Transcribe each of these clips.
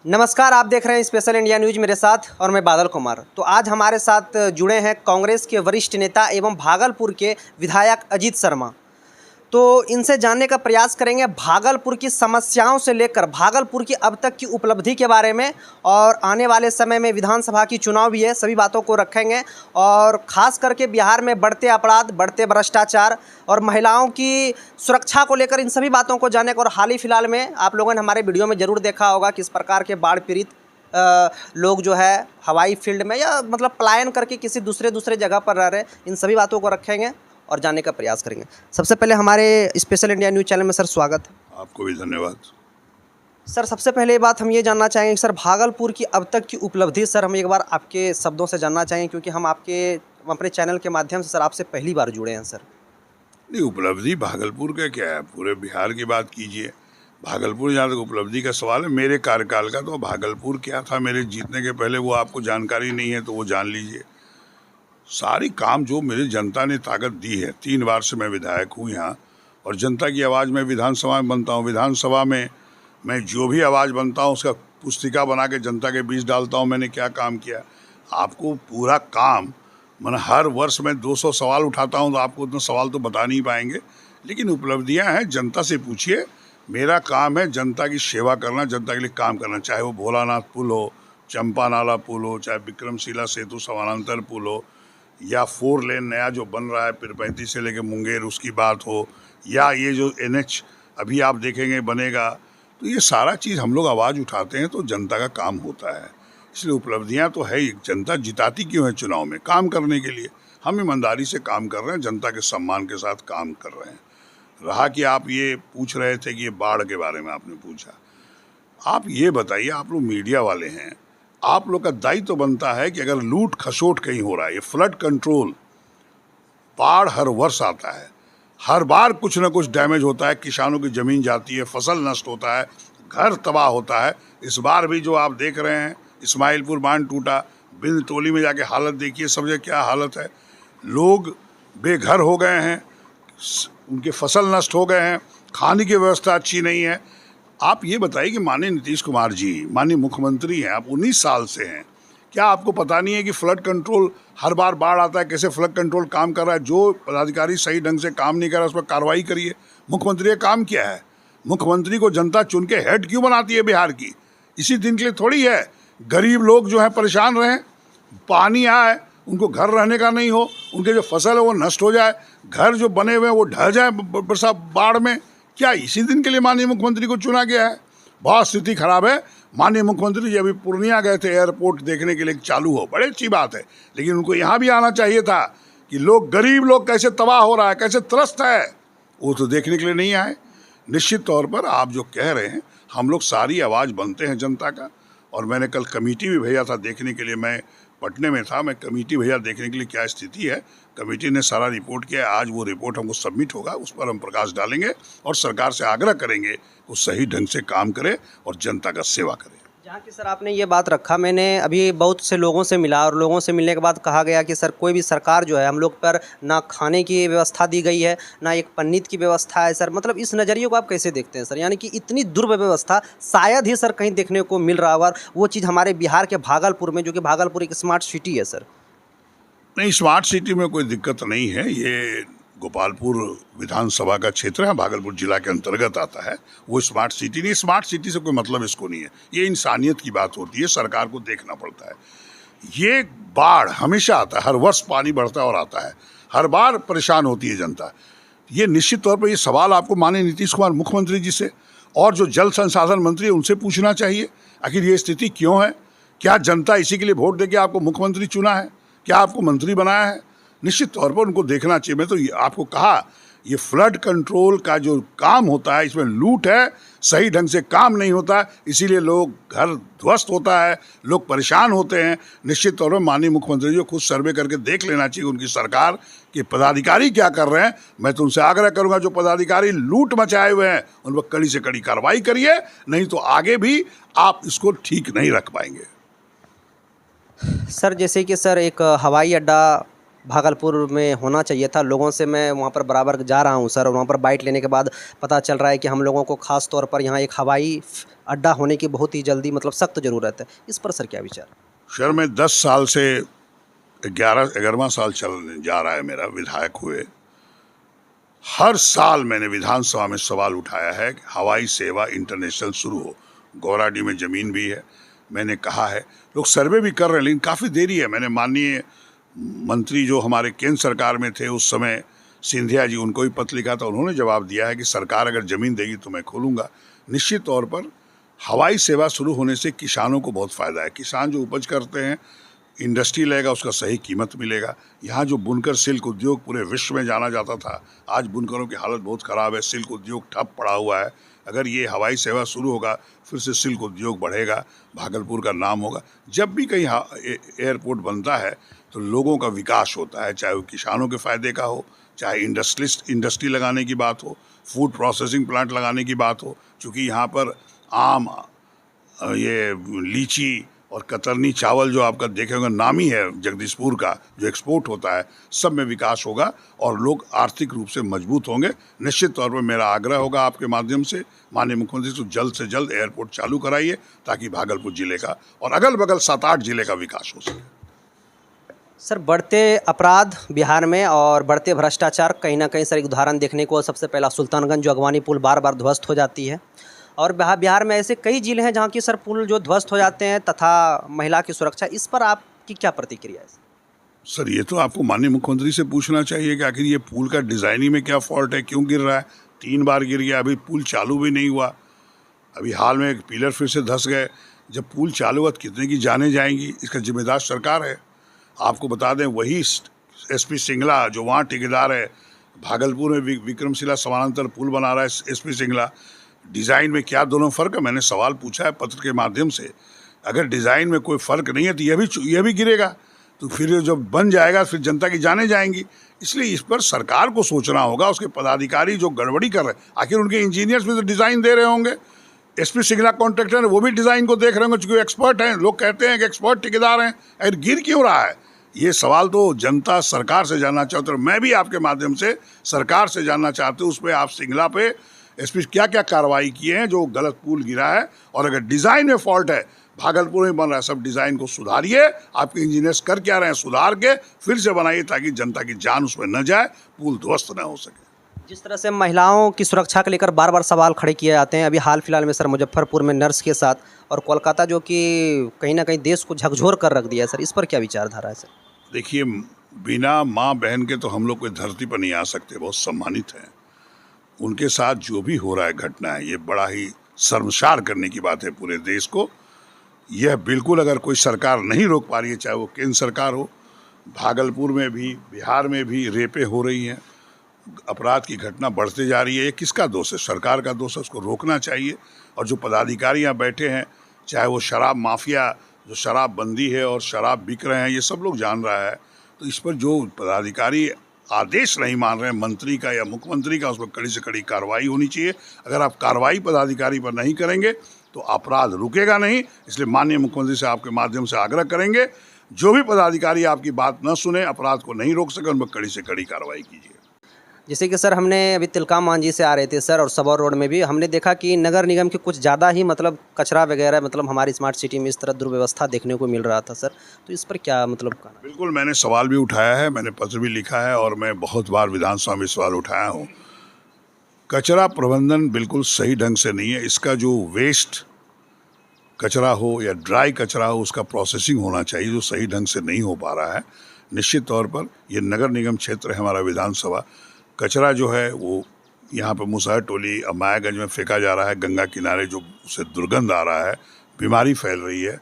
नमस्कार, आप देख रहे हैं स्पेशल इंडिया न्यूज़ मेरे साथ और मैं बादल कुमार। तो आज हमारे साथ जुड़े हैं कांग्रेस के वरिष्ठ नेता एवं भागलपुर के विधायक अजीत शर्मा। तो इनसे जानने का प्रयास करेंगे भागलपुर की समस्याओं से लेकर भागलपुर की अब तक की उपलब्धि के बारे में, और आने वाले समय में विधानसभा की चुनाव भी है, सभी बातों को रखेंगे। और ख़ास करके बिहार में बढ़ते अपराध, बढ़ते भ्रष्टाचार और महिलाओं की सुरक्षा को लेकर इन सभी बातों को जानने को। और हाल ही फिलहाल में आप लोगों ने हमारे वीडियो में ज़रूर देखा होगा किस प्रकार के बाढ़ पीड़ित लोग जो है हवाई फील्ड में या मतलब पलायन करके किसी दूसरे जगह पर रह रहे हैं। इन सभी बातों को रखेंगे और जानने का प्रयास करेंगे। सबसे पहले हमारे स्पेशल इंडिया न्यूज़ चैनल में सर स्वागत है। आपको भी धन्यवाद। सर सबसे पहले बात हम ये जानना चाहेंगे कि सर भागलपुर की अब तक की उपलब्धि सर हम एक बार आपके शब्दों से जानना चाहेंगे, क्योंकि हम अपने चैनल के माध्यम से सर आपसे पहली बार जुड़े हैं सर। नहीं, उपलब्धि भागलपुर का क्या है, पूरे बिहार की बात कीजिए। भागलपुर जहाँ तक उपलब्धि का सवाल है, मेरे कार्यकाल का तो भागलपुर क्या था मेरे जीतने के पहले, वो आपको जानकारी नहीं है तो वो जान लीजिए। सारी काम जो मेरी जनता ने ताकत दी है, 3 बार से मैं विधायक हूँ यहाँ, और जनता की आवाज़ में विधानसभा में बनता हूँ। विधानसभा में मैं जो भी आवाज़ बनता हूँ उसका पुस्तिका बना के जनता के बीच डालता हूँ मैंने क्या काम किया। आपको पूरा काम मैंने हर वर्ष मैं 200 सवाल उठाता हूँ तो आपको उतना सवाल तो बता नहीं पाएंगे, लेकिन उपलब्धियाँ हैं, जनता से पूछिए। मेरा काम है जनता की सेवा करना, जनता के लिए काम करना, चाहे वो भोलानाथ पुल हो, चंपा नाला पुल हो, चाहे विक्रमशिला सेतु समानांतर पुल हो, या 4 लेन नया जो बन रहा है पीरपैंती से लेकर मुंगेर उसकी बात हो, या ये जो NH अभी आप देखेंगे बनेगा। तो ये सारा चीज़ हम लोग आवाज़ उठाते हैं तो जनता का काम होता है। इसलिए उपलब्धियां तो है ही। जनता जिताती क्यों है चुनाव में? काम करने के लिए। हम ईमानदारी से काम कर रहे हैं, जनता के सम्मान के साथ काम कर रहे हैं। रहा कि आप ये पूछ रहे थे कि ये बाढ़ के बारे में आपने पूछा, आप ये बताइए, आप लोग मीडिया वाले हैं, आप लोग का दायित्व तो बनता है कि अगर लूट खसोट कहीं हो रहा है, ये फ्लड कंट्रोल, बाढ़ हर वर्ष आता है, हर बार कुछ ना कुछ डैमेज होता है, किसानों की ज़मीन जाती है, फसल नष्ट होता है, घर तबाह होता है। इस बार भी जो आप देख रहे हैं, इस्माइलपुर बांध टूटा, बिंद टोली में जाके हालत देखिए, सब जगह क्या हालत है। लोग बेघर हो गए हैं, उनके फसल नष्ट हो गए हैं, खाने की व्यवस्था अच्छी नहीं है। आप ये बताइए कि माननीय नीतीश कुमार जी माननीय मुख्यमंत्री हैं, आप 19 साल से हैं, क्या आपको पता नहीं है कि फ्लड कंट्रोल हर बार बाढ़ आता है, कैसे फ्लड कंट्रोल काम कर रहा है? जो पदाधिकारी सही ढंग से काम नहीं कर रहा उस पर कार्रवाई करिए। मुख्यमंत्री का काम क्या है? मुख्यमंत्री को जनता चुन के हेड क्यों बनाती है बिहार की? इसी दिन के लिए थोड़ी है। गरीब लोग जो हैं परेशान रहें, पानी आए, उनको घर रहने का नहीं हो, उनके जो फसल है वो नष्ट हो जाए, घर जो बने हुए हैं वो ढह जाए बरसात बाढ़ में, क्या इसी दिन के लिए माननीय मुख्यमंत्री को चुना गया है? बहुत स्थिति खराब है। माननीय मुख्यमंत्री जी अभी पूर्णिया गए थे एयरपोर्ट देखने के लिए, चालू हो, बड़ी अच्छी बात है, लेकिन उनको यहाँ भी आना चाहिए था कि लोग, गरीब लोग कैसे तबाह हो रहा है, कैसे त्रस्त है, वो तो देखने के लिए नहीं आए। निश्चित तौर पर आप जो कह रहे हैं, हम लोग सारी आवाज़ बनते हैं जनता का, और मैंने कल कमेटी भी भेजा था देखने के लिए। मैं पटने में था, मैं कमेटी भेजा देखने के लिए क्या स्थिति है। कमेटी ने सारा रिपोर्ट किया, आज वो रिपोर्ट हमको सबमिट होगा, उस पर हम प्रकाश डालेंगे और सरकार से आग्रह करेंगे वो सही ढंग से काम करे और जनता का सेवा करे। जहाँ की सर आपने ये बात रखा, मैंने अभी बहुत से लोगों से मिला और लोगों से मिलने के बाद कहा गया कि सर कोई भी सरकार जो है हम लोग पर ना खाने की व्यवस्था दी गई है, ना एक पन्नीत की व्यवस्था है सर। मतलब इस नज़रिए को आप कैसे देखते हैं सर? यानी कि इतनी दुर्व्यवस्था शायद ही सर कहीं देखने को मिल रहा होगा, वो चीज़ हमारे बिहार के भागलपुर में, जो कि भागलपुर एक स्मार्ट सिटी है सर। नहीं, स्मार्ट सिटी में कोई दिक्कत नहीं है। ये गोपालपुर विधानसभा का क्षेत्र है, भागलपुर जिला के अंतर्गत आता है। वो स्मार्ट सिटी नहीं, स्मार्ट सिटी से कोई मतलब इसको नहीं है। ये इंसानियत की बात होती है, सरकार को देखना पड़ता है। ये बाढ़ हमेशा आता है, हर वर्ष पानी बढ़ता है और आता है, हर बार परेशान होती है जनता। ये निश्चित तौर पर ये सवाल आपको माननीय नीतीश कुमार मुख्यमंत्री जी से और जो जल संसाधन मंत्री है उनसे पूछना चाहिए। आखिर ये स्थिति क्यों है? क्या जनता इसी के लिए वोट देके आपको मुख्यमंत्री चुना है? क्या आपको मंत्री बनाया है? निश्चित तौर पर उनको देखना चाहिए। मैं तो आपको कहा, ये फ्लड कंट्रोल का जो काम होता है, इसमें लूट है, सही ढंग से काम नहीं होता, इसीलिए लोग घर ध्वस्त होता है, लोग परेशान होते हैं। निश्चित तौर पर माननीय मुख्यमंत्री जी को खुद सर्वे करके देख लेना चाहिए उनकी सरकार के पदाधिकारी क्या कर रहे हैं। मैं तो उनसे आग्रह करूंगा, जो पदाधिकारी लूट मचाए हुए हैं उन पर कड़ी से कड़ी कार्रवाई करिए, नहीं तो आगे भी आप इसको ठीक नहीं रख पाएंगे। सर जैसे कि सर एक हवाई अड्डा भागलपुर में होना चाहिए था। लोगों से मैं वहाँ पर बराबर जा रहा हूँ सर, और वहाँ पर बाइट लेने के बाद पता चल रहा है कि हम लोगों को ख़ास तौर पर यहाँ एक हवाई अड्डा होने की बहुत ही जल्दी मतलब सख्त ज़रूरत है। इस पर सर क्या विचार? सर मैं 10 साल से 11वां साल चल जा रहा है मेरा विधायक हुए। हर साल मैंने विधानसभा में सवाल उठाया है कि हवाई सेवा इंटरनेशनल शुरू हो। गौराडी में ज़मीन भी है, मैंने कहा है, लोग सर्वे भी कर रहे हैं, लेकिन काफ़ी देरी है। मैंने माननीय मंत्री जो हमारे केंद्र सरकार में थे उस समय, सिंधिया जी, उनको भी पत्र लिखा था। उन्होंने जवाब दिया है कि सरकार अगर ज़मीन देगी तो मैं खोलूँगा। निश्चित तौर पर हवाई सेवा शुरू होने से किसानों को बहुत फ़ायदा है। किसान जो उपज करते हैं, इंडस्ट्री लेगा, उसका सही कीमत मिलेगा। यहाँ जो बुनकर सिल्क उद्योग पूरे विश्व में जाना जाता था, आज बुनकरों की हालत बहुत ख़राब है, सिल्क उद्योग ठप पड़ा हुआ है। अगर ये हवाई सेवा शुरू होगा, फिर से सिल्क उद्योग बढ़ेगा, भागलपुर का नाम होगा। जब भी कहीं एयरपोर्ट बनता है तो लोगों का विकास होता है, चाहे वो किसानों के फ़ायदे का हो, चाहे इंडस्ट्री लगाने की बात हो, फूड प्रोसेसिंग प्लांट लगाने की बात हो। चूँकि यहाँ पर आम, ये लीची और कतरनी चावल जो आपका देखे होंगे नामी है जगदीशपुर का, जो एक्सपोर्ट होता है, सब में विकास होगा और लोग आर्थिक रूप से मजबूत होंगे। निश्चित तौर पर मेरा आग्रह होगा आपके माध्यम से माननीय मुख्यमंत्री से जल्द एयरपोर्ट चालू कराइए, ताकि भागलपुर जिले का और अगल बगल 7-8 जिले का विकास हो सके। सर, बढ़ते अपराध बिहार में और बढ़ते भ्रष्टाचार, कहीं ना कहीं सर एक उदाहरण देखने को सबसे पहला सुल्तानगंज जो अगवानी पुल बार बार ध्वस्त हो जाती है, और बिहार में ऐसे कई जिले हैं जहाँ की सर पुल जो ध्वस्त हो जाते हैं, तथा महिला की सुरक्षा, इस पर आपकी क्या प्रतिक्रिया है? सर ये तो आपको माननीय मुख्यमंत्री से पूछना चाहिए कि आखिर ये पुल का डिज़ाइनिंग में क्या फॉल्ट है, क्यों गिर रहा है। 3 बार गिर गया, अभी पुल चालू भी नहीं हुआ। अभी हाल में एक पिलर फिर से धंस गए। जब पुल चालू हुआ तो कितने की जानें जाएंगी, इसका जिम्मेदार सरकार है। आपको बता दें, वही SP सिंगला जो वहाँ ठेकेदार है, भागलपुर में विक्रमशिला समानांतर पुल बना रहा है SP सिंगला। डिज़ाइन में क्या दोनों फ़र्क है? मैंने सवाल पूछा है पत्र के माध्यम से। अगर डिज़ाइन में कोई फ़र्क नहीं है तो यह भी गिरेगा, तो फिर जब बन जाएगा फिर जनता की जानें जाएंगी। इसलिए इस पर सरकार को सोचना होगा। उसके पदाधिकारी जो गड़बड़ी कर रहे हैं, आखिर उनके इंजीनियर्स भी तो डिज़ाइन दे रहे होंगे। SP सिंगला कॉन्ट्रैक्टर है, वो भी डिज़ाइन को देख रहे होंगे, चूँकि एक्सपर्ट हैं। लोग कहते हैं कि एक्सपर्ट ठेकेदार हैं, अगर गिर क्यों रहा है? ये सवाल तो जनता सरकार से जानना चाहते हैं। मैं भी आपके माध्यम से सरकार से जानना चाहते हूँ, उस पर आप सिंगला पे SP क्या क्या कार्रवाई किए हैं जो गलत पुल गिरा है, और अगर डिज़ाइन में फॉल्ट है, भागलपुर में बन रहा है, सब डिज़ाइन को सुधारिए। आपके इंजीनियर्स कर क्या रहे हैं, सुधार के फिर से बनाइए, ताकि जनता की जान उसमें न जाए, पुल ध्वस्त न हो सके। जिस तरह से महिलाओं की सुरक्षा को लेकर बार बार सवाल खड़े किए जाते हैं, अभी हाल फिलहाल में सर मुजफ्फरपुर में नर्स के साथ, और कोलकाता जो कि कहीं ना कहीं देश को झकझोर कर रख दिया है, सर इस पर क्या विचारधारा है सर? देखिए, बिना माँ बहन के तो हम लोग कोई धरती पर नहीं आ सकते, बहुत सम्मानित हैं। उनके साथ जो भी हो रहा है घटना है, ये बड़ा ही शर्मसार करने की बात है पूरे देश को। यह बिल्कुल अगर कोई सरकार नहीं रोक पा रही है, चाहे वो केंद्र सरकार हो, भागलपुर में भी, बिहार में भी रेपें हो रही हैं, अपराध की घटना बढ़ते जा रही है। ये किसका दोष है? सरकार का दोष है, उसको रोकना चाहिए। और जो पदाधिकारी यहाँ बैठे हैं, चाहे वो शराब माफिया, जो शराब बंदी है और शराब बिक रहे हैं, ये सब लोग जान रहा है। तो इस पर जो पदाधिकारी आदेश नहीं मान रहे हैं मंत्री का या मुख्यमंत्री का, उस पर कड़ी से कड़ी कार्रवाई होनी चाहिए। अगर आप कार्रवाई पदाधिकारी पर नहीं करेंगे तो अपराध रुकेगा नहीं। इसलिए माननीय मुख्यमंत्री से आपके माध्यम से आग्रह करेंगे, जो भी पदाधिकारी आपकी बात न सुने, अपराध को नहीं रोक सके, उन पर कड़ी से कड़ी कार्रवाई कीजिए। जैसे कि सर हमने अभी तिलका मांझी से आ रहे थे सर, और सबौर रोड में भी हमने देखा कि नगर निगम के कुछ ज़्यादा ही मतलब कचरा वगैरह, मतलब हमारी स्मार्ट सिटी में इस तरह दुर्व्यवस्था देखने को मिल रहा था सर, तो इस पर क्या मतलब कहना? बिल्कुल, मैंने सवाल भी उठाया है, मैंने पत्र भी लिखा है, और मैं बहुत बार विधानसभा में सवाल उठाया हूँ। कचरा प्रबंधन बिल्कुल सही ढंग से नहीं है। इसका जो वेस्ट कचरा हो या ड्राई कचरा हो, उसका प्रोसेसिंग होना चाहिए, जो सही ढंग से नहीं हो पा रहा है। निश्चित तौर पर ये नगर निगम क्षेत्र है हमारा विधानसभा, कचरा जो है वो यहाँ पर मुसहर टोली और मायागंज में फेंका जा रहा है, गंगा किनारे, जो उससे दुर्गंध आ रहा है, बीमारी फैल रही है।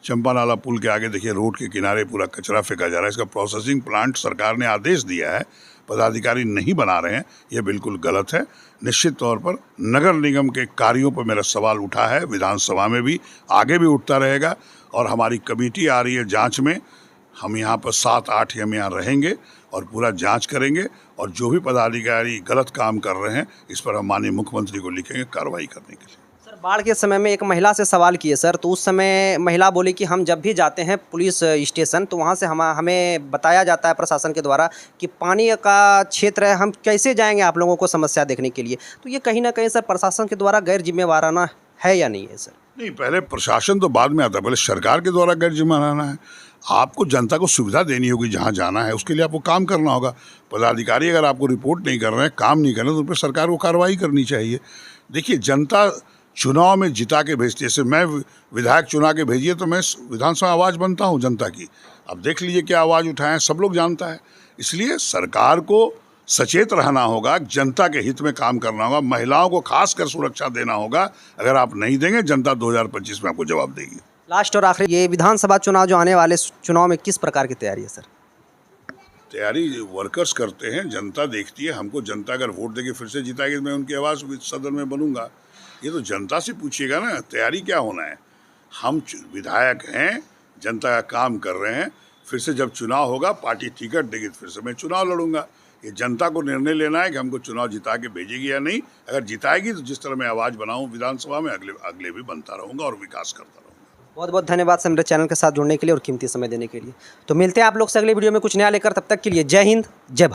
चंपा नाला पुल के आगे देखिए, रोड के किनारे पूरा कचरा फेंका जा रहा है। इसका प्रोसेसिंग प्लांट सरकार ने आदेश दिया है, पदाधिकारी नहीं बना रहे हैं, ये बिल्कुल गलत है। निश्चित तौर पर नगर निगम के कार्यों पर मेरा सवाल उठा है, विधानसभा में भी, आगे भी उठता रहेगा। और हमारी कमेटी आ रही है जांच में, हम यहाँ पर 7-8 हम यहाँ रहेंगे और पूरा जांच करेंगे, और जो भी पदाधिकारी गलत काम कर रहे हैं, इस पर हम माननीय मुख्यमंत्री को लिखेंगे कार्रवाई करने के लिए। सर, बाढ़ के समय में एक महिला से सवाल किए सर, तो उस समय महिला बोली कि हम जब भी जाते हैं पुलिस स्टेशन तो वहाँ से हमें बताया जाता है प्रशासन के द्वारा कि पानी का क्षेत्र है, हम कैसे जाएंगे आप लोगों को समस्या देखने के लिए। तो ये कहीं ना कहीं सर प्रशासन के द्वारा गैर जिम्मेवाराना है या नहीं है सर? नहीं, पहले प्रशासन तो बाद में आता है, पहले सरकार के द्वारा गैर जिम्मेदाराना है। आपको जनता को सुविधा देनी होगी जहाँ जाना है, उसके लिए आपको काम करना होगा। पदाधिकारी अगर आपको रिपोर्ट नहीं कर रहे हैं, काम नहीं कर रहे हैं, तो उन पर सरकार को कार्रवाई करनी चाहिए। देखिए, जनता चुनाव में जिता के भेजती है। जैसे मैं विधायक चुना के भेजिए तो मैं विधानसभा आवाज़ बनता हूँ जनता की। अब देख लीजिए क्या आवाज़ उठाएं, सब लोग जानता है। इसलिए सरकार को सचेत रहना होगा, जनता के हित में काम करना होगा, महिलाओं को खासकर सुरक्षा देना होगा। अगर आप नहीं देंगे, जनता 2025 में आपको जवाब देगी। लास्ट और आखिरी, ये विधानसभा चुनाव जो आने वाले चुनाव में किस प्रकार की तैयारी है सर? तैयारी वर्कर्स करते हैं, जनता देखती है। हमको जनता अगर वोट देके फिर से जिताएगी तो मैं उनकी आवाज़ सदन में बनूंगा। ये तो जनता से पूछिएगा ना, तैयारी क्या होना है। हम विधायक हैं, जनता का काम कर रहे हैं। फिर से जब चुनाव होगा, पार्टी टिकट देगी तो फिर से मैं चुनाव लड़ूंगा। ये जनता को निर्णय लेना है कि हमको चुनाव जिता के भेजेगी या नहीं। अगर जिताएगी तो जिस तरह मैं आवाज़ बनाऊं विधानसभा में, अगले भी बनता रहूँगा और विकास करता रहूँगा। बहुत बहुत धन्यवाद सर मेरे चैनल के साथ जुड़ने के लिए और कीमती समय देने के लिए। तो मिलते हैं आप लोग से अगले वीडियो में कुछ नया लेकर, तब तक के लिए जय हिंद, जय भारत।